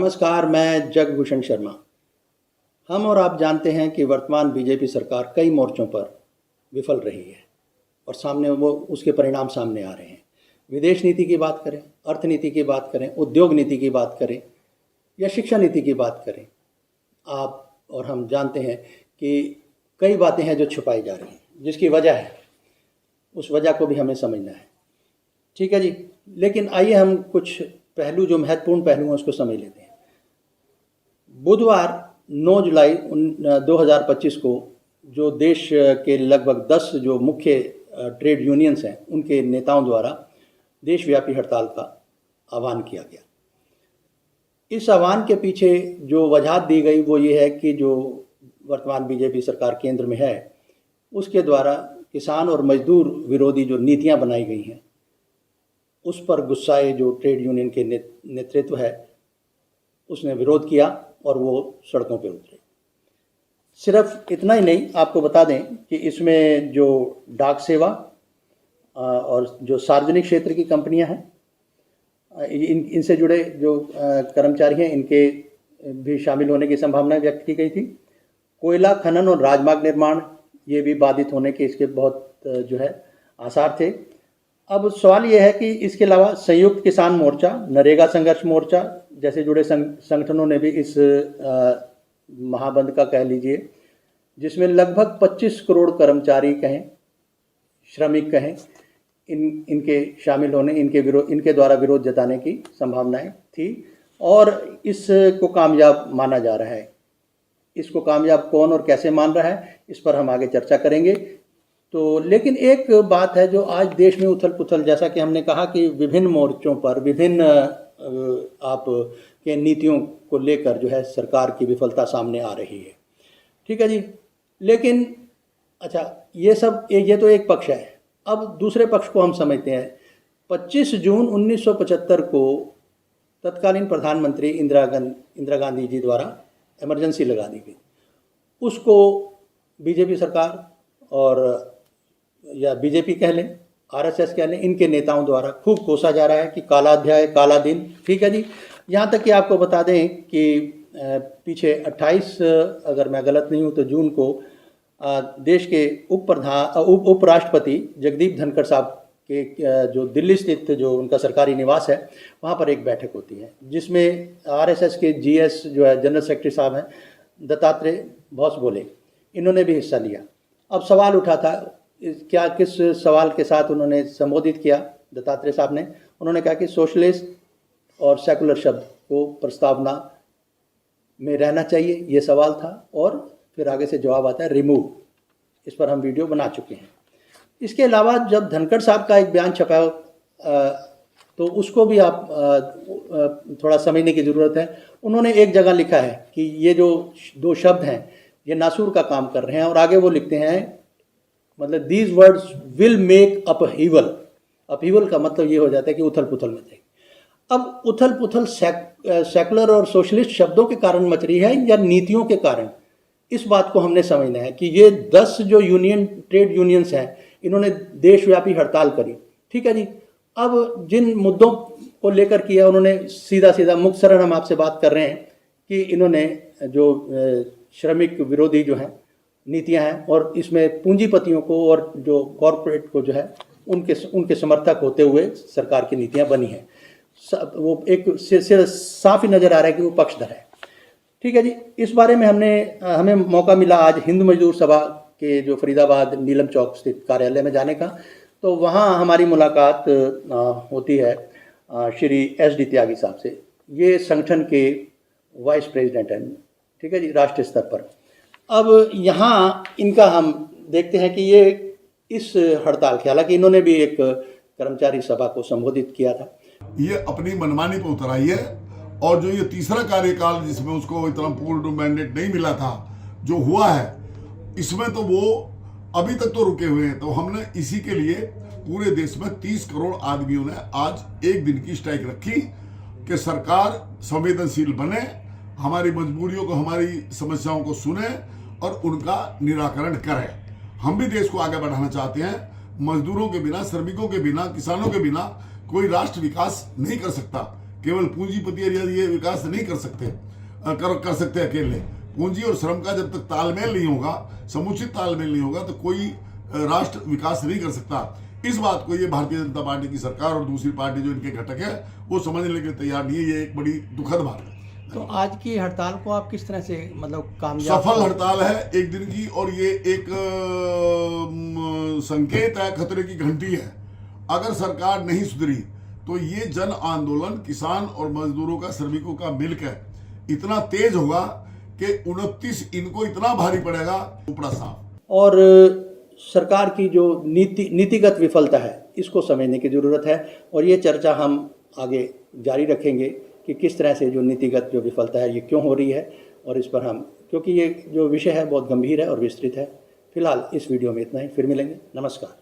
नमस्कार, मैं जगभूषण शर्मा। हम और आप जानते हैं कि वर्तमान बीजेपी सरकार कई मोर्चों पर विफल रही है और सामने वो उसके परिणाम सामने आ रहे हैं। विदेश नीति की बात करें, अर्थनीति की बात करें, उद्योग नीति की बात करें या शिक्षा नीति की बात करें, आप और हम जानते हैं कि कई बातें हैं जो छुपाई जा रही हैं, जिसकी वजह है, उस वजह को भी हमें समझना है। ठीक है जी, लेकिन आइए हम कुछ पहलू, जो महत्वपूर्ण पहलू हैं, उसको समझ लेते हैं। बुधवार 9 जुलाई 2025 को जो देश के लगभग 10 जो मुख्य ट्रेड यूनियंस हैं, उनके नेताओं द्वारा देशव्यापी हड़ताल का आह्वान किया गया। इस आह्वान के पीछे जो वजह दी गई वो ये है कि जो वर्तमान बीजेपी सरकार केंद्र में है, उसके द्वारा किसान और मजदूर विरोधी जो नीतियां बनाई गई हैं, उस पर गुस्साए जो ट्रेड यूनियन के नेतृत्व है, उसने विरोध किया और वो सड़कों पर उतरे। सिर्फ इतना ही नहीं, आपको बता दें कि इसमें जो डाक सेवा और जो सार्वजनिक क्षेत्र की कंपनियां हैं, इनसे जुड़े जो कर्मचारी हैं, इनके भी शामिल होने की संभावना व्यक्त की गई थी। कोयला खनन और राजमार्ग निर्माण, ये भी बाधित होने के इसके बहुत जो है आसार थे। अब सवाल ये है कि इसके अलावा संयुक्त किसान मोर्चा, नरेगा संघर्ष मोर्चा जैसे जुड़े संगठनों ने भी इस महाबंद का, कह लीजिए, जिसमें लगभग 25 करोड़ कर्मचारी कहें, श्रमिक कहें, इनके शामिल होने, इनके द्वारा विरोध जताने की संभावनाएं थी और इसको कामयाब माना जा रहा है। इसको कामयाब कौन और कैसे मान रहा है, इस पर हम आगे चर्चा करेंगे। तो लेकिन एक बात है जो आज देश में उथल पुथल, जैसा कि हमने कहा कि विभिन्न मोर्चों पर विभिन्न आप के नीतियों को लेकर जो है सरकार की विफलता सामने आ रही है। ठीक है जी, लेकिन अच्छा, ये तो एक पक्ष है। अब दूसरे पक्ष को हम समझते हैं। 25 जून 1975 को तत्कालीन प्रधानमंत्री इंदिरा गांधी जी द्वारा इमरजेंसी लगा दी गई। उसको बीजेपी सरकार और या बीजेपी कह लें, आरएसएस कह लें, इनके नेताओं द्वारा खूब कोसा जा रहा है कि काला अध्याय, काला दिन। ठीक है जी, यहाँ तक कि आपको बता दें कि पीछे 28, अगर मैं गलत नहीं हूँ तो जून को देश के उपराष्ट्रपति जगदीप धनखड़ साहब के जो दिल्ली स्थित जो उनका सरकारी निवास है, वहाँ पर एक बैठक होती है, जिसमें आरएसएस के जीएस जो है जनरल सेक्रेटरी साहब हैं, दत्तात्रेय भौस बोले, इन्होंने भी हिस्सा लिया। अब सवाल उठा था, किस सवाल के साथ उन्होंने संबोधित किया दत्तात्रेय साहब ने? उन्होंने कहा कि सोशलिस्ट और सेकुलर शब्द को प्रस्तावना में रहना चाहिए, ये सवाल था। और फिर आगे से जवाब आता है रिमूव। इस पर हम वीडियो बना चुके हैं। इसके अलावा जब धनखड़ साहब का एक बयान छपा तो उसको भी आप थोड़ा समझने की ज़रूरत है। उन्होंने एक जगह लिखा है कि ये जो 2 शब्द हैं, ये नासूर का काम कर रहे हैं, और आगे वो लिखते हैं, मतलब these words will make upheaval. Upheaval का मतलब ये हो जाता है कि उथल पुथल मच जाएगी। अब उथल पुथल सेकुलर और सोशलिस्ट शब्दों के कारण मच रही है या नीतियों के कारण, इस बात को हमने समझना है कि ये 10 जो ट्रेड यूनियंस हैं, इन्होंने देशव्यापी हड़ताल करी। ठीक है जी, अब जिन मुद्दों को लेकर किया, उन्होंने सीधा मुख्तसरन हम आपसे बात कर रहे हैं कि इन्होंने जो श्रमिक विरोधी जो हैं नीतियां हैं, और इसमें पूंजीपतियों को और जो कॉरपोरेट को जो है उनके समर्थक होते हुए सरकार की नीतियां बनी हैं। वो एक सिलसिला साफ ही नज़र आ रहा है कि वो पक्षधर है। ठीक है जी, इस बारे में हमें मौका मिला आज हिंद मजदूर सभा के जो फरीदाबाद नीलम चौक स्थित कार्यालय में जाने का। तो वहाँ हमारी मुलाकात होती है श्री SD त्यागी साहब से। ये संगठन के वाइस प्रेसिडेंट हैं, ठीक है जी, राष्ट्रीय स्तर पर। अब यहाँ इनका हम देखते हैं कि ये इस हड़ताल के, हालांकि इन्होंने भी एक कर्मचारी सभा को संबोधित किया था, ये अपनी मनमानी पर उतर आई है। और जो ये तीसरा कार्यकाल जिसमें उसको इतना पूर्ण मैंडेट नहीं मिला था, जो हुआ है, इसमें तो वो अभी तक तो रुके हुए हैं। तो हमने इसी के लिए पूरे देश में 30 करोड़ आदमियों ने आज एक दिन की स्ट्राइक रखी कि सरकार संवेदनशील बने, हमारी मजबूरियों को, हमारी समस्याओं को सुने और उनका निराकरण करे। हम भी देश को आगे बढ़ाना चाहते हैं। मजदूरों के बिना, श्रमिकों के बिना, किसानों के बिना कोई राष्ट्र विकास नहीं कर सकता। केवल पूंजीपति ये विकास नहीं कर सकते कर सकते अकेले। पूंजी और श्रम का जब तक तालमेल नहीं होगा, समुचित तालमेल नहीं होगा, तो कोई राष्ट्र विकास नहीं कर सकता। इस बात को ये भारतीय जनता पार्टी की सरकार और दूसरी पार्टी जो इनके घटक है वो समझने के लिए तैयार नहीं है। ये एक बड़ी दुखद बात है। तो आज की हड़ताल को आप किस तरह से मतलब कामयाब? सफल हड़ताल है एक दिन की, और ये एक संकेत है, खतरे की घंटी है। अगर सरकार नहीं सुधरी तो ये जन आंदोलन किसान और मजदूरों का, श्रमिकों का मिलकर इतना तेज होगा कि 29 इनको इतना भारी पड़ेगा, ऊपरा साफ। और सरकार की जो नीतिगत विफलता है इसको समझने की ज़रूरत है, और ये चर्चा हम आगे जारी रखेंगे कि किस तरह से जो नीतिगत जो विफलता है ये क्यों हो रही है, और इस पर हम, क्योंकि ये जो विषय है बहुत गंभीर है और विस्तृत है। फिलहाल इस वीडियो में इतना ही, फिर मिलेंगे। नमस्कार।